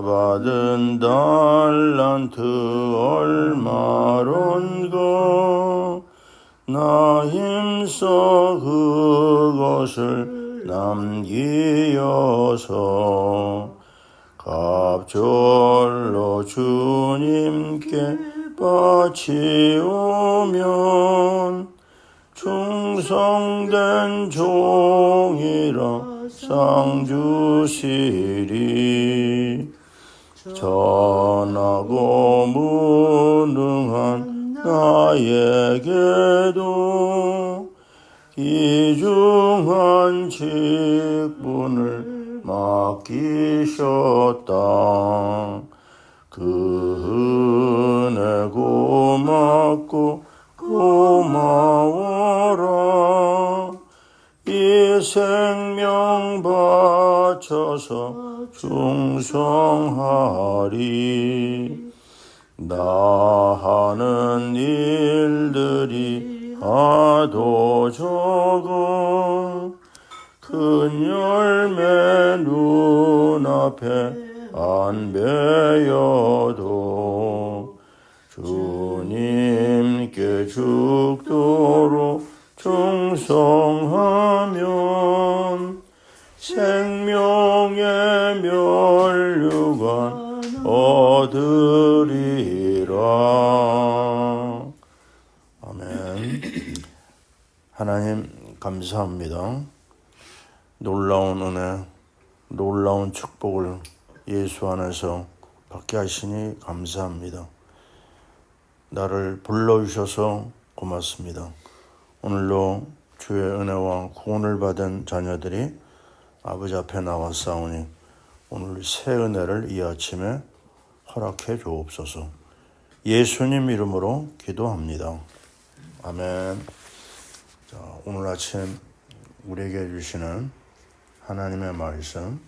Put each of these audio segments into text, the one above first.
받은 달란트 얼마론가 나 힘써 그것을 남기어서 갑절로 주님께 바치오면 충성된 종이라 상 주시리. 전하고 무능한 나에게도 귀중한 직분을 맡기셨다. 그 은혜 고맙고 고마워라. 이 생명 바쳐서 충성하리. 나 하는 일들이 하도 적어 큰 열매 눈앞에 안 배여도 주님께 죽도록 충성하면 생명의 면류관 얻으리라. 아멘. 하나님 감사합니다. 놀라운 은혜, 놀라운 축복을 예수 안에서 받게 하시니 감사합니다. 나를 불러주셔서 고맙습니다. 오늘도 주의 은혜와 구원을 받은 자녀들이 아버지 앞에 나왔사오니 오늘 새 은혜를 이 아침에 허락해 주옵소서. 예수님 이름으로 기도합니다. 아멘. 자, 오늘 아침 우리에게 주시는 하나님의 말씀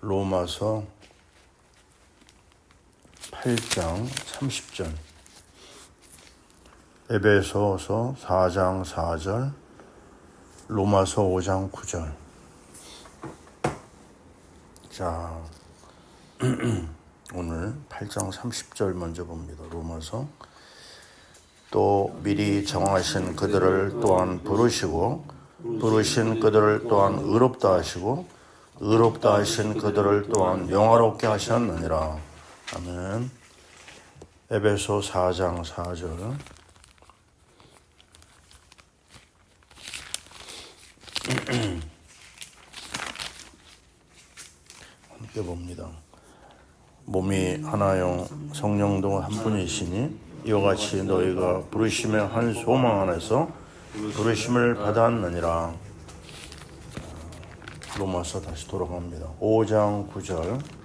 로마서 8장 30절, 에베소서 4장 4절, 로마서 5장 9절. 자, 오늘 8장 30절 먼저 봅니다. 로마서. 또 미리 정하신 그들을 또한 부르시고 부르신 그들을 또한 의롭다 하시고 의롭다 하신 그들을 또한 영화롭게 하셨느니라. 아멘. 에베소 4장 4절. 함께 봅니다. 몸이 하나요 성령도 한 분이시니 이와 같이 너희가 부르심의 한 소망 안에서 부르심을 받았느니라. 로마서 다시 돌아갑니다. 5장 9절.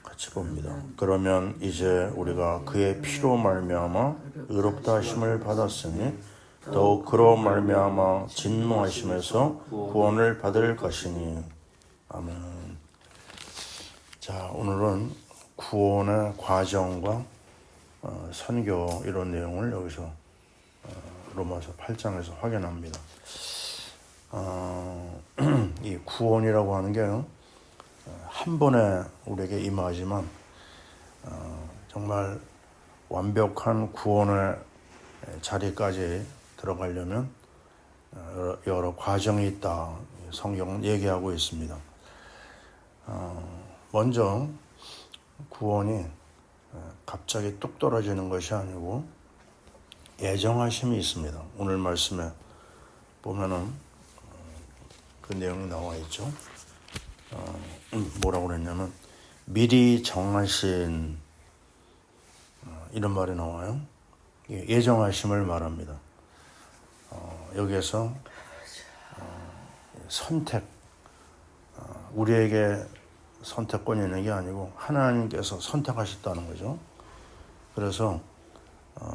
같이 봅니다. 그러면 이제 우리가 그의 피로 말미암아 의롭다 하심을 받았으니 더욱 그로 말미암아 진노하심에서 구원을 받을 것이니. 아멘. 자, 오늘은 구원의 과정과 선교 이런 내용을 여기서 로마서 8장에서 확인합니다. 이 구원이라고 하는 게 한 번에 우리에게 임하지만 정말 완벽한 구원의 자리까지 들어가려면 여러 과정이 있다. 성경은 얘기하고 있습니다. 먼저 구원이 갑자기 뚝 떨어지는 것이 아니고 예정하심이 있습니다. 오늘 말씀에 보면은 그 내용이 나와 있죠. 뭐라고 그랬냐면 미리 정하신 이런 말이 나와요. 예정하심을 말합니다. 여기에서 선택, 우리에게 선택권이 있는 게 아니고 하나님께서 선택하셨다는 거죠. 그래서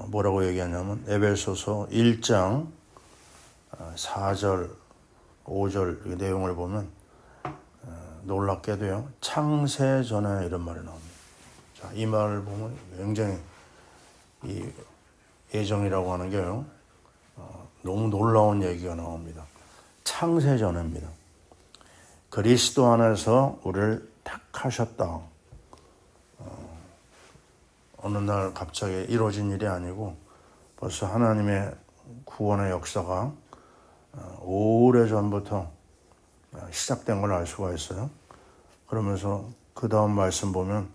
뭐라고 얘기하냐면 에베소서 1장 4절 5절 이 내용을 보면 놀랍게도요 창세 전에 이런 말이 나옵니다. 자, 이 말을 보면 굉장히 이 예정이라고 하는 게요 너무 놀라운 얘기가 나옵니다. 창세전입니다. 그리스도 안에서 우리를 택하셨다. 어느 날 갑자기 이루어진 일이 아니고 벌써 하나님의 구원의 역사가 오래전부터 시작된 걸 알 수가 있어요. 그러면서 그 다음 말씀 보면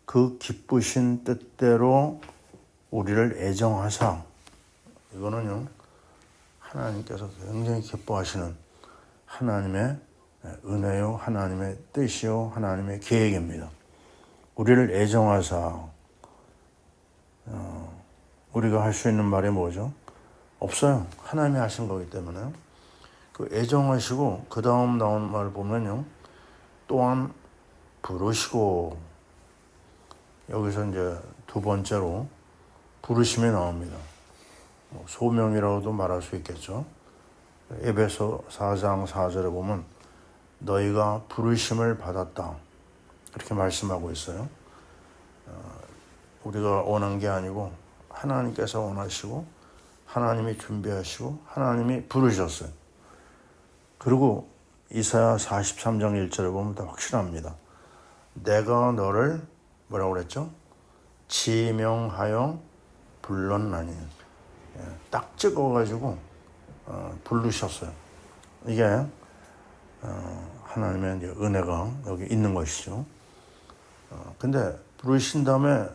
그 기쁘신 뜻대로 우리를 애정하사, 이거는요 하나님께서 굉장히 기뻐하시는 하나님의 은혜요, 하나님의 뜻이요, 하나님의 계획입니다. 우리를 애정하사, 우리가 할 수 있는 말이 뭐죠? 없어요. 하나님이 하신 거기 때문에. 그 애정하시고 그 다음 나온 말 보면요, 또한 부르시고, 여기서 이제 두 번째로 부르심이 나옵니다. 소명이라고도 말할 수 있겠죠. 에베소 4장 4절에 보면 너희가 부르심을 받았다, 이렇게 말씀하고 있어요. 우리가 원한 게 아니고 하나님께서 원하시고 하나님이 준비하시고 하나님이 부르셨어요. 그리고 이사야 43장 1절에 보면 더 확실합니다. 내가 너를 뭐라고 그랬죠? 지명하여 불렀나니. 딱 찍어가지고 부르셨어요. 이게 하나님의 이제 은혜가 여기 있는 것이죠. 근데 부르신 다음에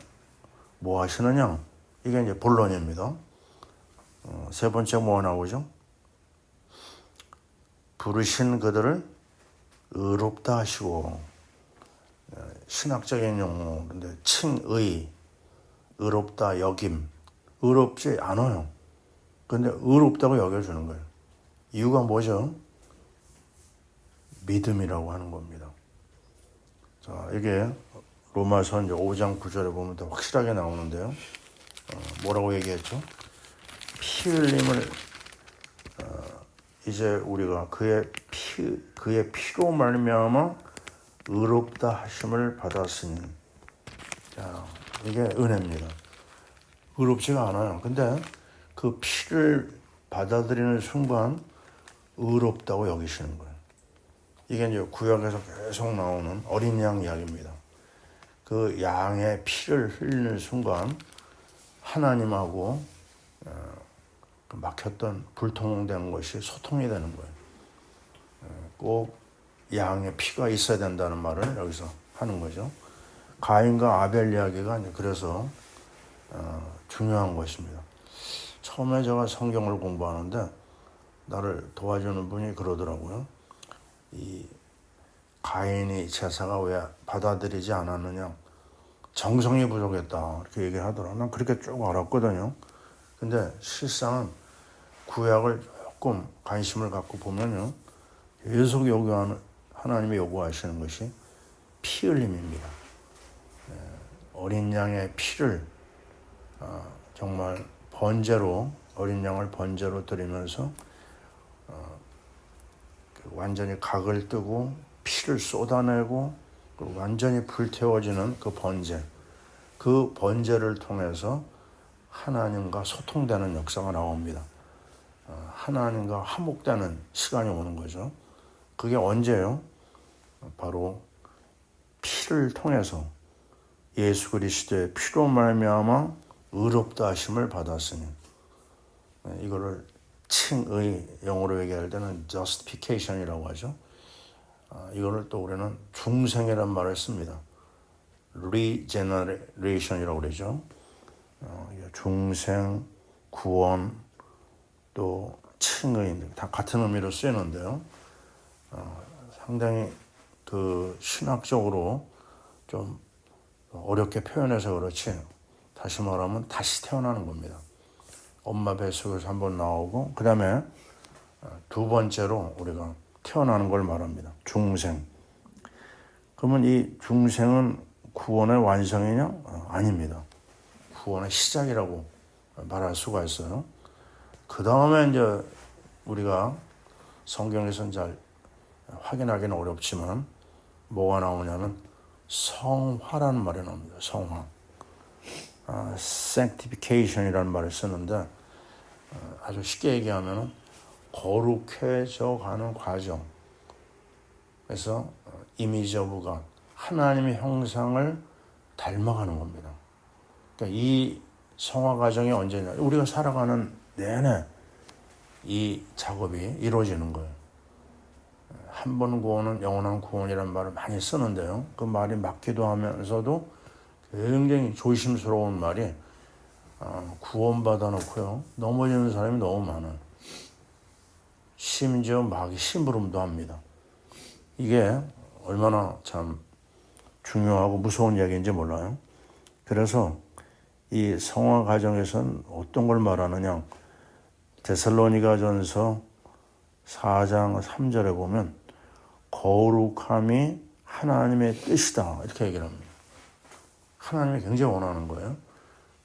뭐 하시느냐? 이게 이제 본론입니다. 세 번째 뭐 나오죠? 부르신 그들을 의롭다 하시고, 신학적인 용어인데 칭의, 의롭다 여김, 의롭지 않아요. 근데 의롭다고 여겨주는 거예요. 이유가 뭐죠? 믿음이라고 하는 겁니다. 자, 이게 로마서 이제 5장 9절에 보면 더 확실하게 나오는데요. 뭐라고 얘기했죠? 피 흘림을 이제 우리가 그의 피로 말미암아 의롭다 하심을 받았으니. 자, 이게 은혜입니다. 의롭지가 않아요. 근데 그 피를 받아들이는 순간 의롭다고 여기시는 거예요. 이게 이제 구약에서 계속 나오는 어린 양 이야기입니다. 그 양의 피를 흘리는 순간 하나님하고 막혔던 불통된 것이 소통이 되는 거예요. 꼭 양의 피가 있어야 된다는 말을 여기서 하는 거죠. 가인과 아벨 이야기가 그래서 중요한 것입니다. 처음에 제가 성경을 공부하는데 나를 도와주는 분이 그러더라고요. 이 가인이 제사가 왜 받아들이지 않았느냐, 정성이 부족했다, 이렇게 얘기하더라고요. 난 그렇게 쭉 알았거든요. 근데 실상은 구약을 조금 관심을 갖고 보면요, 계속 요구하는, 하나님이 요구하시는 것이 피 흘림입니다. 어린 양의 피를 정말 번제로, 어린 양을 번제로 드리면서 완전히 각을 뜨고 피를 쏟아내고 완전히 불태워지는 그 번제, 그 번제를 통해서 하나님과 소통되는 역사가 나옵니다. 하나님과 화목되는 시간이 오는 거죠. 그게 언제요? 바로 피를 통해서 예수 그리스도의 피로 말미암아 의롭다 하심을 받았으니, 이거를 칭의, 영어로 얘기할 때는 justification이라고 하죠. 이거를 또 우리는 중생이라는 말을 씁니다. regeneration이라고 그러죠. 중생, 구원, 또 칭의, 다 같은 의미로 쓰이는데요. 상당히 그 신학적으로 좀 어렵게 표현해서 그렇지, 다시 말하면 다시 태어나는 겁니다. 엄마 뱃속에서 한번 나오고 그 다음에 두 번째로 우리가 태어나는 걸 말합니다. 중생. 그러면 이 중생은 구원의 완성이냐? 아닙니다. 구원의 시작이라고 말할 수가 있어요. 그 다음에 이제 우리가 성경에서는 잘 확인하기는 어렵지만 뭐가 나오냐면 성화라는 말이 나옵니다. 성화. sanctification이라는 말을 쓰는데, 아주 쉽게 얘기하면 거룩해져 가는 과정. 그래서 이미지 오브 갓, 하나님의 형상을 닮아가는 겁니다. 그러니까 이 성화 과정이 언제냐? 우리가 살아가는 내내 이 작업이 이루어지는 거예요. 한 번 구원은 영원한 구원이라는 말을 많이 쓰는데요. 그 말이 맞기도 하면서도 굉장히 조심스러운 말이 구원받아 놓고요. 넘어지는 사람이 너무 많아요. 심지어 마귀 심부름도 합니다. 이게 얼마나 참 중요하고 무서운 이야기인지 몰라요. 그래서 이 성화 과정에서는 어떤 걸 말하느냐. 데살로니가전서 4장 3절에 보면 거룩함이 하나님의 뜻이다 이렇게 얘기를 합니다. 하나님이 굉장히 원하는 거예요.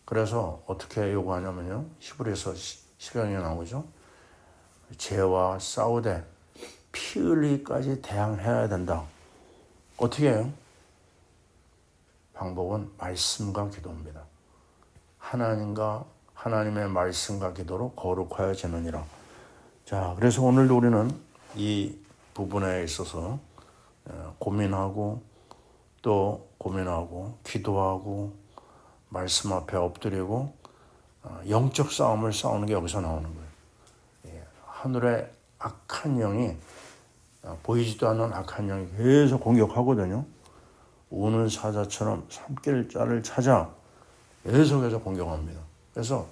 그래서 어떻게 요구하냐면요. 히브리서 10장에 나오죠. 죄와 싸우되 피 흘리기까지 대항해야 된다. 어떻게 해요? 방법은 말씀과 기도입니다. 하나님의 말씀과 기도로 거룩하여지느니라. 자, 그래서 오늘도 우리는 이 부분에 있어서 고민하고 또 고민하고 기도하고 말씀 앞에 엎드리고 영적 싸움을 싸우는 게 여기서 나오는 거예요. 하늘의 악한 영이 보이지도 않는 악한 영이 계속 공격하거든요. 우는 사자처럼 삼킬 자를 찾아 계속해서 공격합니다. 그래서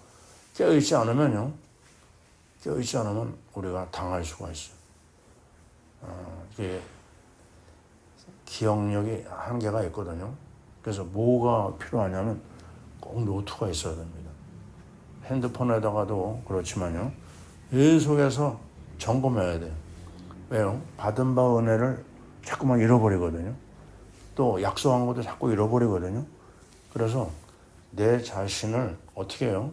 깨어있지 않으면 우리가 당할 수가 있어요. 이게 기억력이 한계가 있거든요. 그래서 뭐가 필요하냐면 꼭 노트가 있어야 됩니다. 핸드폰에다가도 그렇지만요. 계속해서 점검해야 돼요. 왜요? 받은 바 은혜를 자꾸만 잃어버리거든요. 또 약속한 것도 자꾸 잃어버리거든요. 그래서 내 자신을 어떻게 해요?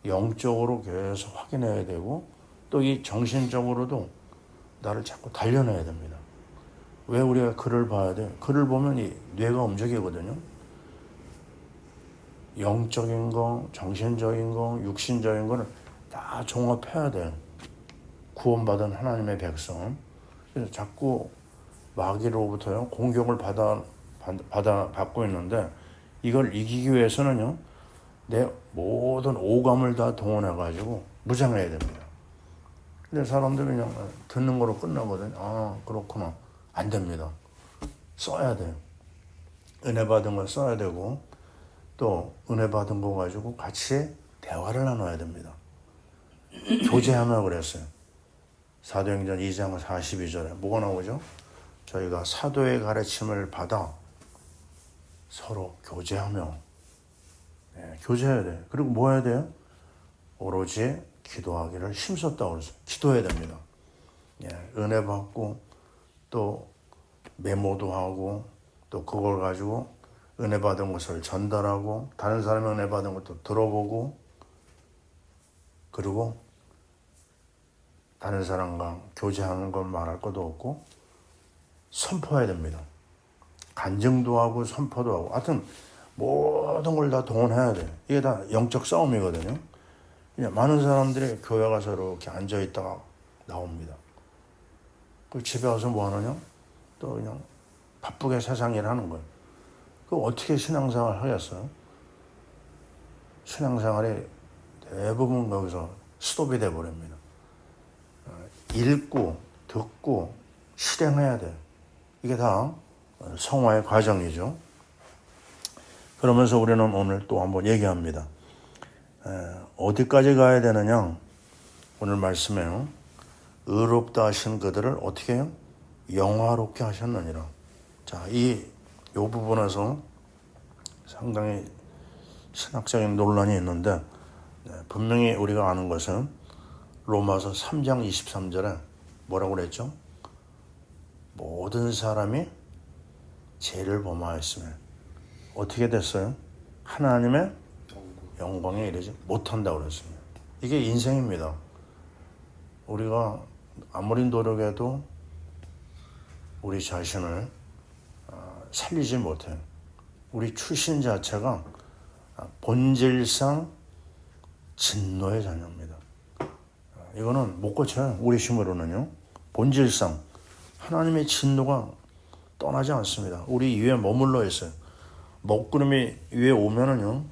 영적으로 계속 확인해야 되고 또 이 정신적으로도 나를 자꾸 단련해야 됩니다. 왜 우리가 글을 봐야 돼요? 글을 보면 이 뇌가 움직이거든요. 영적인 거, 정신적인 거, 육신적인 거를 다 종합해야 돼요. 구원받은 하나님의 백성. 그래서 자꾸 마귀로부터요 공격을 받고 있는데 이걸 이기기 위해서는요 내 모든 오감을 다 동원해가지고 무장해야 됩니다. 근데 사람들이 그냥 듣는 거로 끝나거든요. 아 그렇구나. 안 됩니다. 써야 돼요. 은혜 받은 걸 써야 되고 또 은혜 받은 거 가지고 같이 대화를 나눠야 됩니다. 교제하며 그랬어요. 사도행전 2장 42절에 뭐가 나오죠? 저희가 사도의 가르침을 받아 서로 교제하며 교제해야 돼요. 그리고 뭐 해야 돼요? 오로지 기도하기를 힘썼다고 그랬어요. 기도해야 됩니다. 은혜 받고 또 메모도 하고 또 그걸 가지고 은혜 받은 것을 전달하고 다른 사람이 은혜 받은 것도 들어보고 그리고 다른 사람과 교제하는 걸 말할 것도 없고 선포해야 됩니다. 간증도 하고 선포도 하고 하여튼 모든 걸 다 동원해야 돼요. 이게 다 영적 싸움이거든요. 그냥 많은 사람들이 교회 가서 이렇게 앉아있다가 나옵니다. 그 집에 와서 뭐 하느냐? 또 그냥 바쁘게 세상 일 하는 거예요. 그럼 어떻게 신앙생활 하겠어요? 신앙생활이 대부분 거기서 스톱이 돼버립니다. 읽고 듣고 실행해야 돼요. 이게 다 성화의 과정이죠. 그러면서 우리는 오늘 또 한번 얘기합니다. 어디까지 가야 되느냐? 오늘 말씀에요. 의롭다 하신 그들을 어떻게 해요? 영화롭게 하셨느니라. 자, 이 부분에서 상당히 신학적인 논란이 있는데 분명히 우리가 아는 것은 로마서 3장 23절에 뭐라고 그랬죠? 모든 사람이 죄를 범하였으면 어떻게 됐어요? 하나님의 영광에 이르지 못한다고 그랬습니다. 이게 인생입니다. 우리가 아무리 노력해도 우리 자신을 살리지 못해요. 우리 출신 자체가 본질상 진노의 자녀입니다. 이거는 못 고쳐요. 우리 힘으로는요. 본질상 하나님의 진노가 떠나지 않습니다. 우리 위에 머물러 있어요. 먹구름이 위에 오면은요,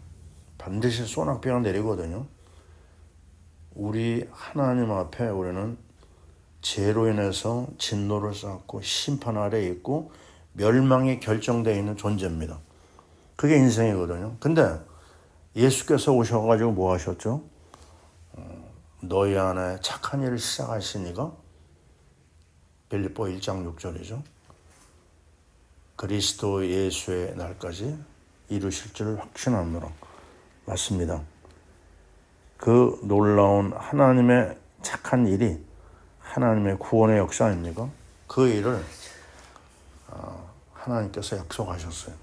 반드시 소낙비가 내리거든요. 우리 하나님 앞에 우리는 죄로 인해서 진노를 쌓고 심판 아래 있고 멸망이 결정되어 있는 존재입니다. 그게 인생이거든요. 근데 예수께서 오셔가지고 뭐 하셨죠? 너희 안에 착한 일을 시작하시니가 빌립보 1장 6절이죠. 그리스도 예수의 날까지 이루실 줄 확신하노라. 맞습니다. 그 놀라운 하나님의 착한 일이 하나님의 구원의 역사 아닙니까? 그 일을 하나님께서 약속하셨어요.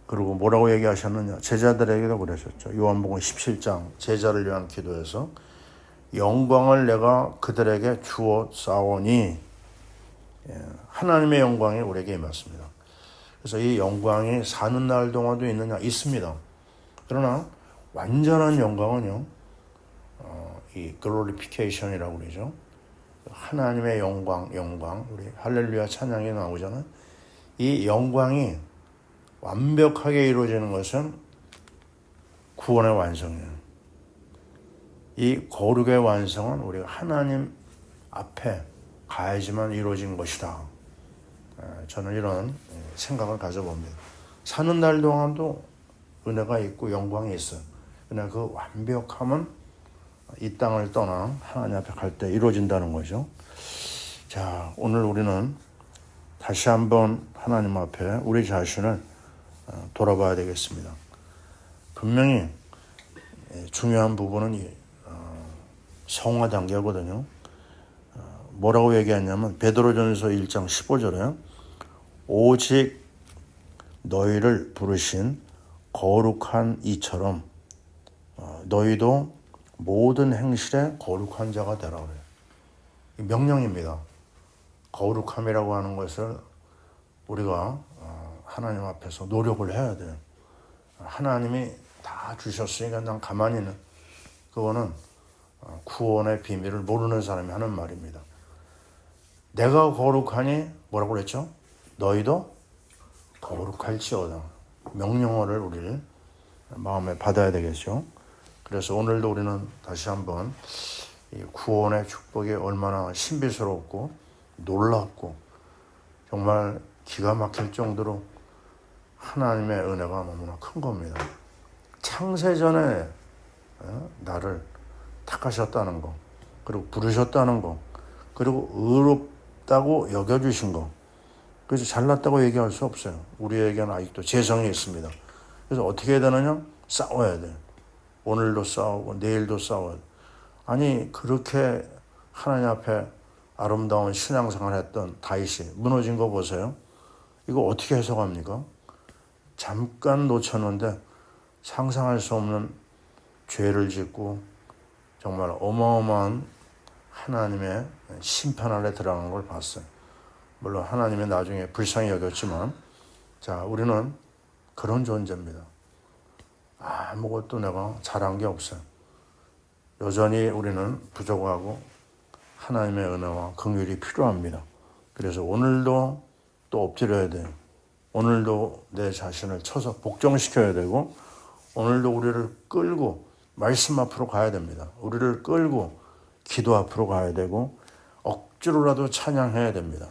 그리고 뭐라고 얘기하셨느냐? 제자들에게도 그러셨죠. 요한복음 17장 제자를 위한 기도에서 영광을 내가 그들에게 주어 싸우니, 하나님의 영광이 우리에게 임했습니다. 그래서 이 영광이 사는 날 동안도 있느냐? 있습니다. 그러나 완전한 영광은요, 이 글로리피케이션이라고 그러죠. 하나님의 영광, 우리 할렐루야 찬양이 나오잖아요. 이 영광이 완벽하게 이루어지는 것은 구원의 완성이에요. 이 거룩의 완성은 우리가 하나님 앞에 가야지만 이루어진 것이다. 저는 이런 생각을 가져봅니다. 사는 날 동안도 은혜가 있고 영광이 있어요. 그러나 그 완벽함은 이 땅을 떠나 하나님 앞에 갈 때 이루어진다는 거죠. 자, 오늘 우리는 다시 한번 하나님 앞에 우리 자신을 돌아봐야 되겠습니다. 분명히 중요한 부분은 성화 단계거든요. 뭐라고 얘기했냐면 베드로전서 1장 15절에 오직 너희를 부르신 거룩한 이처럼 너희도 모든 행실에 거룩한 자가 되라 그래요. 명령입니다. 거룩함이라고 하는 것을 우리가 하나님 앞에서 노력을 해야 돼요. 하나님이 다 주셨으니까 난 가만히는, 그거는 구원의 비밀을 모르는 사람이 하는 말입니다. 내가 거룩하니 뭐라고 그랬죠? 너희도 거룩할지어다. 명령어를 우리를 마음에 받아야 되겠죠. 그래서 오늘도 우리는 다시 한번 이 구원의 축복이 얼마나 신비스럽고 놀랍고 정말 기가 막힐 정도로 하나님의 은혜가 너무나 큰 겁니다. 창세전에 나를 택하셨다는 거, 그리고 부르셨다는 거, 그리고 의롭다고 여겨주신 거, 그래서 잘났다고 얘기할 수 없어요. 우리에게는 아직도 재성이 있습니다. 그래서 어떻게 해야 되느냐? 싸워야 돼. 오늘도 싸우고 내일도 싸워야 돼. 아니 그렇게 하나님 앞에 아름다운 신앙생활을 했던 다윗이 무너진 거 보세요. 이거 어떻게 해석합니까? 잠깐 놓쳤는데 상상할 수 없는 죄를 짓고 정말 어마어마한 하나님의 심판 아래 들어간 걸 봤어요. 물론 하나님이 나중에 불쌍히 여겼지만, 자, 우리는 그런 존재입니다. 아무것도 내가 잘한 게 없어요. 여전히 우리는 부족하고 하나님의 은혜와 긍휼이 필요합니다. 그래서 오늘도 또 엎드려야 돼요. 오늘도 내 자신을 쳐서 복종시켜야 되고, 오늘도 우리를 끌고 말씀 앞으로 가야 됩니다. 우리를 끌고 기도 앞으로 가야 되고, 억지로라도 찬양해야 됩니다.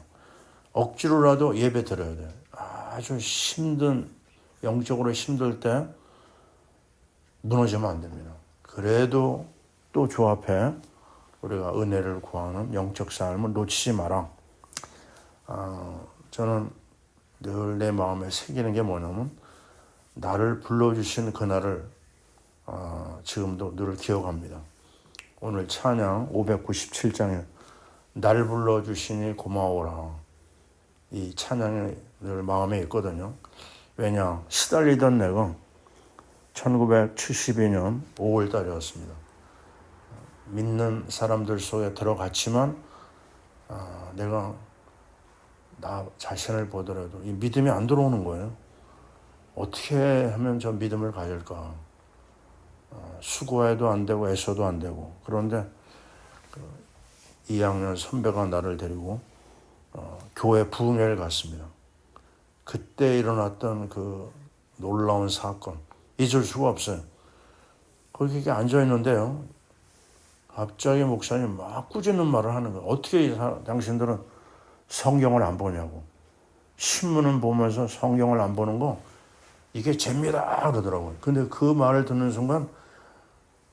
억지로라도 예배 드려야 돼요. 아주 힘든, 영적으로 힘들 때 무너지면 안 됩니다. 그래도 또 주 앞에 우리가 은혜를 구하는 영적 삶을 놓치지 마라. 저는 늘 내 마음에 새기는 게 뭐냐면, 나를 불러주신 그날을 지금도 늘 기억합니다. 오늘 찬양 597장에 날 불러주시니 고마워라. 이 찬양이 늘 마음에 있거든요. 왜냐, 시달리던 내가 1972년 5월 달이었습니다. 믿는 사람들 속에 들어갔지만 내가 나 자신을 보더라도 이 믿음이 안 들어오는 거예요. 어떻게 하면 저 믿음을 가질까? 수고해도 안 되고 애써도 안 되고. 그런데 2학년 선배가 나를 데리고 교회 부흥회를 갔습니다. 그때 일어났던 그 놀라운 사건 잊을 수가 없어요. 거기 이렇게 앉아있는데요, 갑자기 목사님 막 꾸짖는 말을 하는 거예요. 어떻게 당신들은 성경을 안 보냐고. 신문은 보면서 성경을 안 보는 거 이게 죄입니다 그러더라고요. 근데 그 말을 듣는 순간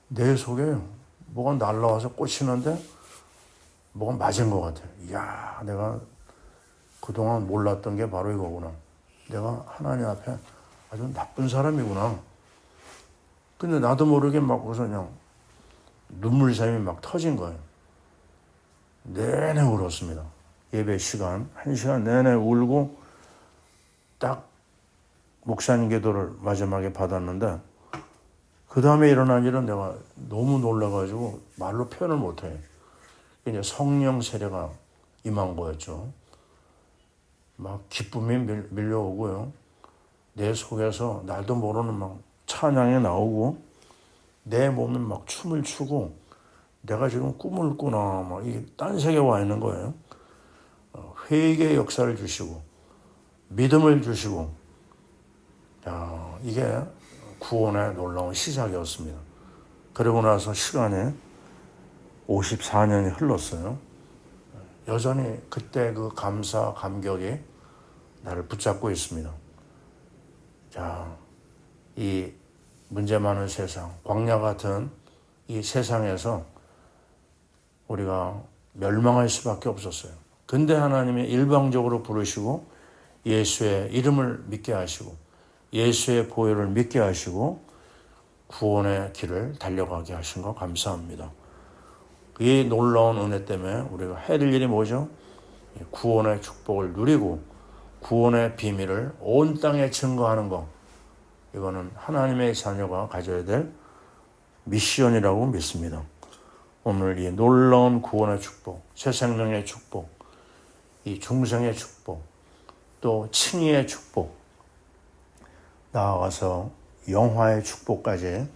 내 속에 뭐가 날라와서 꽂히는데 뭐가 맞은 것 같아요. 이야, 내가 그동안 몰랐던 게 바로 이거구나. 내가 하나님 앞에 아주 나쁜 사람이구나. 근데 나도 모르게 막 그냥 눈물샘이 막 터진 거예요. 내내 울었습니다. 예배 시간, 1시간 내내 울고 딱 목사님 기도를 마지막에 받았는데 그 다음에 일어난 일은 내가 너무 놀라가지고 말로 표현을 못해요. 이제 성령 세례가 임한 거였죠. 막 기쁨이 밀려오고요. 내 속에서 날도 모르는 막 찬양이 나오고 내 몸은 막 춤을 추고 내가 지금 꿈을 꾸나 막 이 딴 세계에 와 있는 거예요. 회개의 역사를 주시고 믿음을 주시고, 야, 이게 구원의 놀라운 시작이었습니다. 그러고 나서 시간이 54년이 흘렀어요. 여전히 그때 그 감사, 감격이 나를 붙잡고 있습니다. 자, 이 문제 많은 세상, 광야 같은 이 세상에서 우리가 멸망할 수밖에 없었어요. 근데 하나님이 일방적으로 부르시고 예수의 이름을 믿게 하시고 예수의 보혈을 믿게 하시고 구원의 길을 달려가게 하신 거 감사합니다. 이 놀라운 은혜 때문에 우리가 해야 될 일이 뭐죠? 구원의 축복을 누리고 구원의 비밀을 온 땅에 증거하는 것. 이거는 하나님의 자녀가 가져야 될 미션이라고 믿습니다. 오늘 이 놀라운 구원의 축복, 새 생명의 축복, 이 중생의 축복, 또 칭의의 축복, 나아가서 영화의 축복까지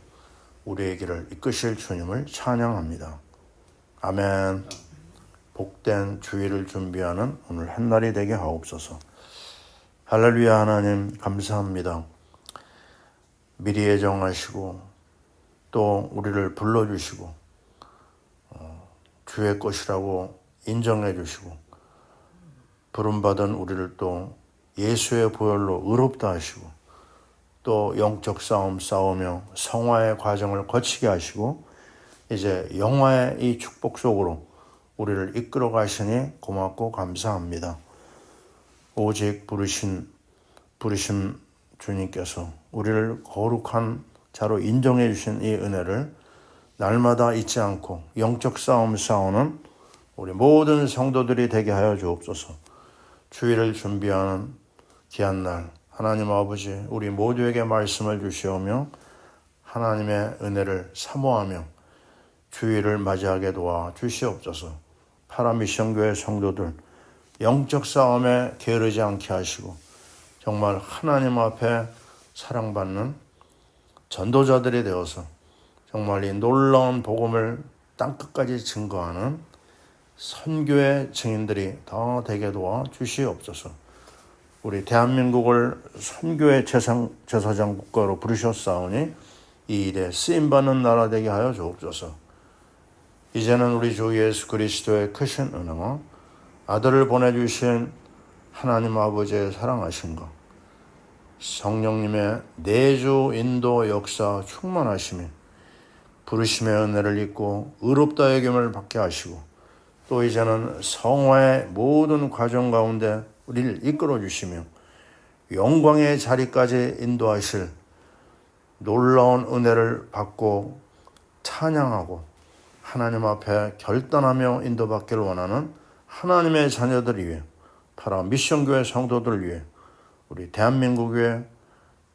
우리의 길을 이끄실 주님을 찬양합니다. 아멘. 복된 주일을 준비하는 오늘 한날이 되게 하옵소서. 할렐루야. 하나님 감사합니다. 미리 예정하시고 또 우리를 불러주시고 주의 것이라고 인정해 주시고 부름받은 우리를 또 예수의 보혈로 의롭다 하시고 또 영적 싸움 싸우며 성화의 과정을 거치게 하시고 이제 영화의 이 축복 속으로 우리를 이끌어 가시니 고맙고 감사합니다. 오직 부르신 주님께서 우리를 거룩한 자로 인정해 주신 이 은혜를 날마다 잊지 않고 영적 싸움 싸우는 우리 모든 성도들이 되게 하여 주옵소서. 주일을 준비하는 귀한 날 하나님 아버지 우리 모두에게 말씀을 주시오며 하나님의 은혜를 사모하며 주일을 맞이하게 도와 주시옵소서. 파라미션교회 성도들 영적 싸움에 게으르지 않게 하시고 정말 하나님 앞에 사랑받는 전도자들이 되어서 정말 이 놀라운 복음을 땅끝까지 증거하는 선교의 증인들이 더 되게 도와 주시옵소서. 우리 대한민국을 선교의 제사장 국가로 부르셨사오니 이 일에 쓰임받는 나라 되게 하여 주옵소서. 이제는 우리 주 예수 그리스도의 크신 은혜와 아들을 보내주신 하나님 아버지의 사랑하신 것, 성령님의 내주 인도 역사 충만하심이 부르심의 은혜를 입고 의롭다 여김을 받게 하시고 또 이제는 성화의 모든 과정 가운데 우리를 이끌어 주시며 영광의 자리까지 인도하실 놀라운 은혜를 받고 찬양하고 하나님 앞에 결단하며 인도받기를 원하는 하나님의 자녀들 위해 파라 미션교회 성도들 위해 우리 대한민국 위해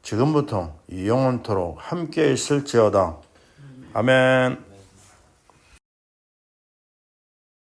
지금부터 영원토록 함께 있을지어다. 아멘.